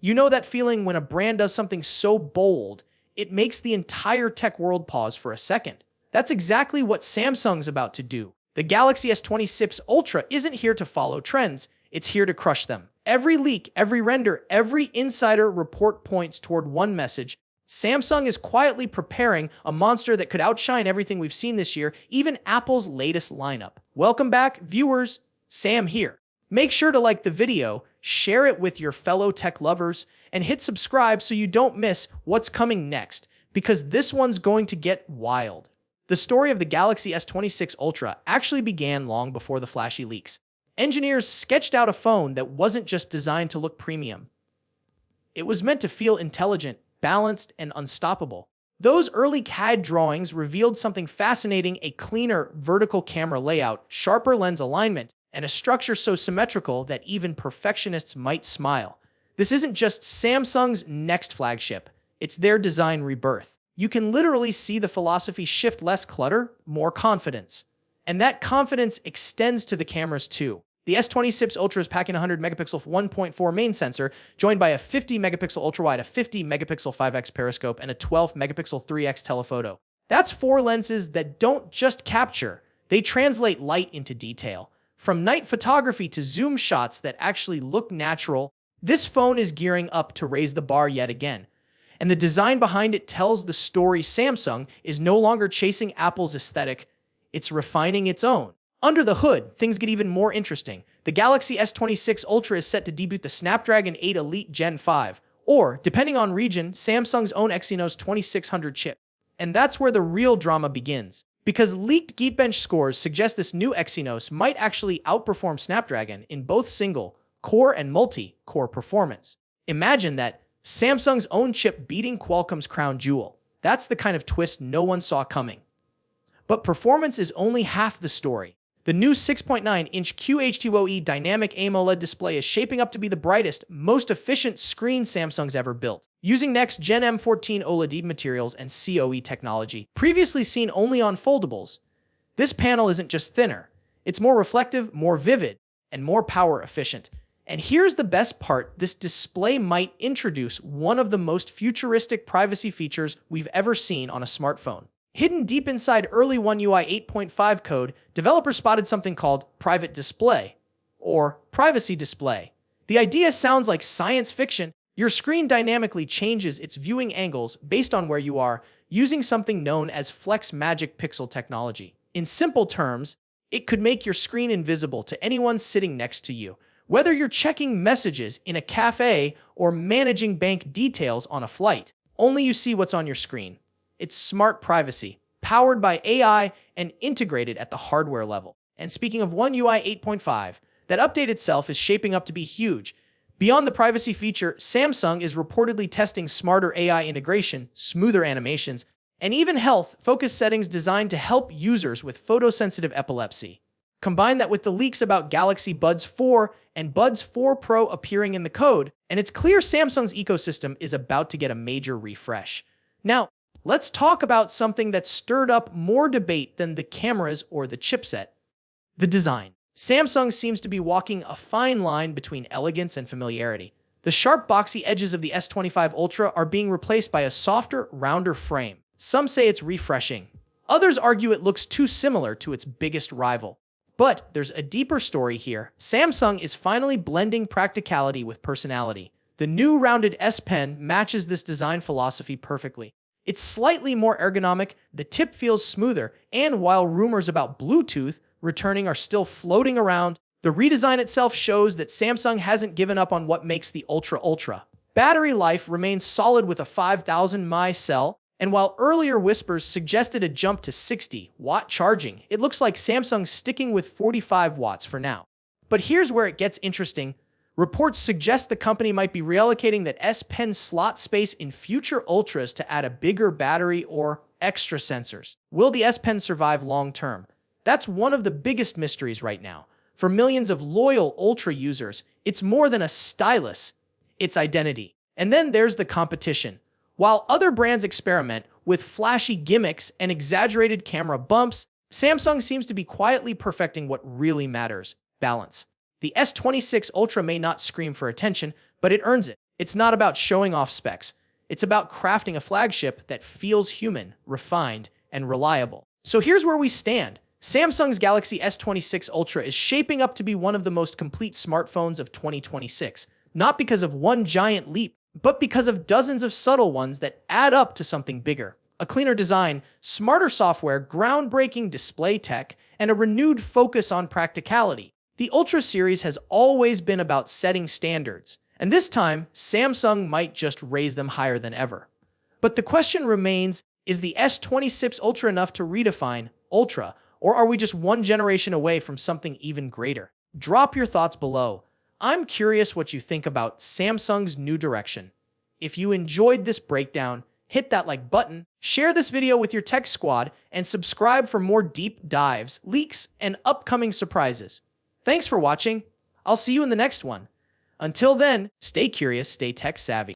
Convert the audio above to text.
You know that feeling when a brand does something so bold, it makes the entire tech world pause for a second. That's exactly what Samsung's about to do. The Galaxy S26 Ultra isn't here to follow trends, it's here to crush them. Every leak, every render, every insider report points toward one message. Samsung is quietly preparing a monster that could outshine everything we've seen this year, even Apple's latest lineup. Welcome back, viewers. Sam here. Make sure to like the video, share it with your fellow tech lovers, and hit subscribe so you don't miss what's coming next, because this one's going to get wild. The story of the Galaxy S26 Ultra actually began long before the flashy leaks. Engineers sketched out a phone that wasn't just designed to look premium. It was meant to feel intelligent, balanced, and unstoppable. Those early CAD drawings revealed something fascinating: a cleaner vertical camera layout, sharper lens alignment, and a structure so symmetrical that even perfectionists might smile. This isn't just Samsung's next flagship, it's their design rebirth. You can literally see the philosophy shift: less clutter, more confidence. And that confidence extends to the cameras too. The S26 Ultra is packing a 100-megapixel 1.4 main sensor, joined by a 50-megapixel ultra-wide, a 50-megapixel 5x periscope, and a 12-megapixel 3x telephoto. That's four lenses that don't just capture, they translate light into detail. From night photography to zoom shots that actually look natural, this phone is gearing up to raise the bar yet again. And the design behind it tells the story. Samsung is no longer chasing Apple's aesthetic, it's refining its own. Under the hood, things get even more interesting. The Galaxy S26 Ultra is set to debut the Snapdragon 8 Elite Gen 5, or, depending on region, Samsung's own Exynos 2600 chip. And that's where the real drama begins, because leaked Geekbench scores suggest this new Exynos might actually outperform Snapdragon in both single-core and multi-core performance. Imagine that, Samsung's own chip beating Qualcomm's crown jewel. That's the kind of twist no one saw coming. But performance is only half the story. The new 6.9-inch QHD dynamic AMOLED display is shaping up to be the brightest, most efficient screen Samsung's ever built. Using next-gen M14 OLED materials and CoE technology, previously seen only on foldables, this panel isn't just thinner, it's more reflective, more vivid, and more power efficient. And here's the best part: this display might introduce one of the most futuristic privacy features we've ever seen on a smartphone. Hidden deep inside early One UI 8.5 code, developers spotted something called private display, or privacy display. The idea sounds like science fiction. Your screen dynamically changes its viewing angles based on where you are, using something known as Flex Magic Pixel technology. In simple terms, it could make your screen invisible to anyone sitting next to you, whether you're checking messages in a cafe or managing bank details on a flight. Only you see what's on your screen. It's smart privacy, powered by AI and integrated at the hardware level. And speaking of One UI 8.5, that update itself is shaping up to be huge. Beyond the privacy feature, Samsung is reportedly testing smarter AI integration, smoother animations, and even health-focused settings designed to help users with photosensitive epilepsy. Combine that with the leaks about Galaxy Buds 4 and Buds 4 Pro appearing in the code, and it's clear Samsung's ecosystem is about to get a major refresh. Now, let's talk about something that stirred up more debate than the cameras or the chipset: the design. Samsung seems to be walking a fine line between elegance and familiarity. The sharp, boxy edges of the S25 Ultra are being replaced by a softer, rounder frame. Some say it's refreshing. Others argue it looks too similar to its biggest rival. But there's a deeper story here. Samsung is finally blending practicality with personality. The new rounded S Pen matches this design philosophy perfectly. It's slightly more ergonomic, the tip feels smoother, and while rumors about Bluetooth returning are still floating around, the redesign itself shows that Samsung hasn't given up on what makes the Ultra. Battery life remains solid with a 5000 mAh cell, and while earlier whispers suggested a jump to 60-watt charging, it looks like Samsung's sticking with 45 watts for now. But here's where it gets interesting. Reports suggest the company might be reallocating that S Pen slot space in future Ultras to add a bigger battery or extra sensors. Will the S Pen survive long-term? That's one of the biggest mysteries right now. For millions of loyal Ultra users, it's more than a stylus, it's identity. And then there's the competition. While other brands experiment with flashy gimmicks and exaggerated camera bumps, Samsung seems to be quietly perfecting what really matters: balance. The S26 Ultra may not scream for attention, but it earns it. It's not about showing off specs. It's about crafting a flagship that feels human, refined, and reliable. So here's where we stand. Samsung's Galaxy S26 Ultra is shaping up to be one of the most complete smartphones of 2026, not because of one giant leap, but because of dozens of subtle ones that add up to something bigger. A cleaner design, smarter software, groundbreaking display tech, and a renewed focus on practicality. The Ultra series has always been about setting standards, and this time, Samsung might just raise them higher than ever. But the question remains, is the S26 Ultra enough to redefine Ultra, or are we just one generation away from something even greater? Drop your thoughts below. I'm curious what you think about Samsung's new direction. If you enjoyed this breakdown, hit that like button, share this video with your tech squad, and subscribe for more deep dives, leaks, and upcoming surprises. Thanks for watching. I'll see you in the next one. Until then, stay curious, stay tech savvy.